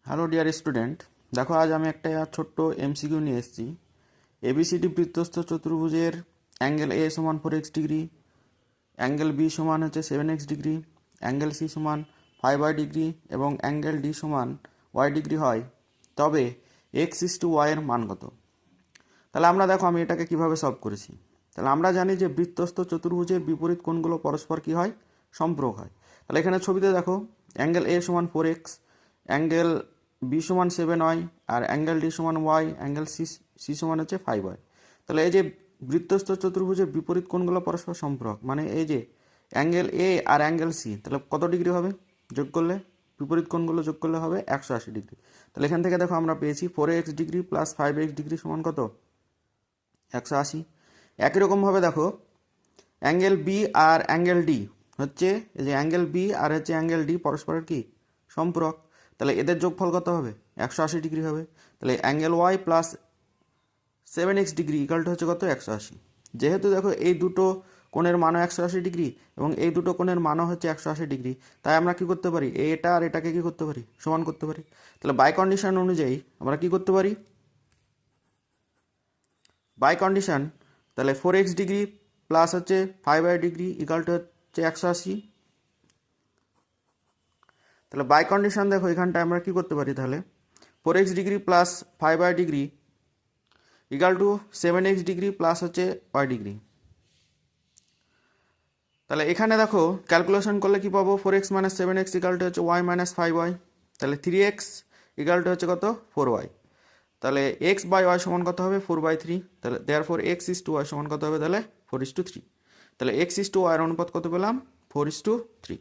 Hello dear student, দেখো আজ আমি একটা ছোট্ট এমসিকিউ নিয়ে এসেছি। এবিসিডি বৃত্তস্থ চতুর্ভুজের অ্যাঙ্গেল এ সমান 4x ডিগ্রি, অ্যাঙ্গেল বি সমান হচ্ছে 7x ডিগ্রি, অ্যাঙ্গেল সি সমান 5y ডিগ্রি এবং অ্যাঙ্গেল ডি সমান y ডিগ্রি হয়, তবে x/y এর মান কত? তাহলে আমরা দেখো আমি এটাকে কিভাবে সলভ করেছি। তাহলে আমরা জানি যে বৃত্তস্থ চতুর্ভুজের বিপরীত কোণগুলো পরস্পর কি হয়, সম্পূরক হয়। তাহলে এখানে ছবিতে দেখো অ্যাঙ্গেল এ সমান 4x, অ্যাঙ্গেল বি সমান 7y, আর অ্যাঙ্গেল ডি সমান y, অ্যাঙ্গেল সি সমান হচ্ছে 5y। তাহলে এই যে বৃত্তস্থ চতুর্ভুজের বিপরীত কোণগুলো পরস্পর সম্পূরক, মানে এই যে অ্যাঙ্গেল এ আর অ্যাঙ্গেল সি, তাহলে কত ডিগ্রি হবে যোগ করলে? বিপরীত কোণগুলো যোগ করলে হবে 180 ডিগ্রি। তাহলে এখান থেকে দেখো আমরা পেয়েছি 4x degree plus 5x degree সমান কত? 180। একই রকমভাবে দেখো অ্যাঙ্গেল বি আর অ্যাঙ্গেল ডি হচ্ছে, এই যে অ্যাঙ্গেল বি আর হচ্ছে অ্যাঙ্গেল ডি পরস্পরের কি সম্পূরক। তাহলে এদের যোগফল কত হবে? 180 ডিগ্রি হবে। তাহলে angle Y plus 7x degree ইকালটা হচ্ছে কত? 180। যেহেতু দেখো এই দুটো কোণের মানও 180 ডিগ্রি এবং এই দুটো কোণের মানও হচ্ছে 180 ডিগ্রি, তাই আমরা কি করতে পারি, এটা আর এটাকে কি করতে পারি, সমান করতে পারি। তাহলে বাই কন্ডিশন অনুযায়ী আমরা কি করতে পারি, বাই কন্ডিশন, তাহলে 4x ডিগ্রি প্লাস হচ্ছে 5y ডিগ্রি ইকালটা হচ্ছে 180। তাহলে বাই কন্ডিশন দেখো এখানটায় আমরা কি করতে পারি, তাহলে 4x degree plus 5y degree equal to 7x degree plus হচ্ছে y ডিগ্রি। তাহলে এখানে দেখো ক্যালকুলেশন করলে কি পাবো, 4x মাইনাস 7x ইকালটা হচ্ছে y মাইনাস 5y। তাহলে 3x ইকালটা হচ্ছে কত? 4y। তাহলে x বাই y সমান কত হবে? 4/3। তাহলে দেয়ারফর x/y সমান কত হবে? তাহলে 4/3। তাহলে x/y এর অনুপাত কত পেলাম? 4/3।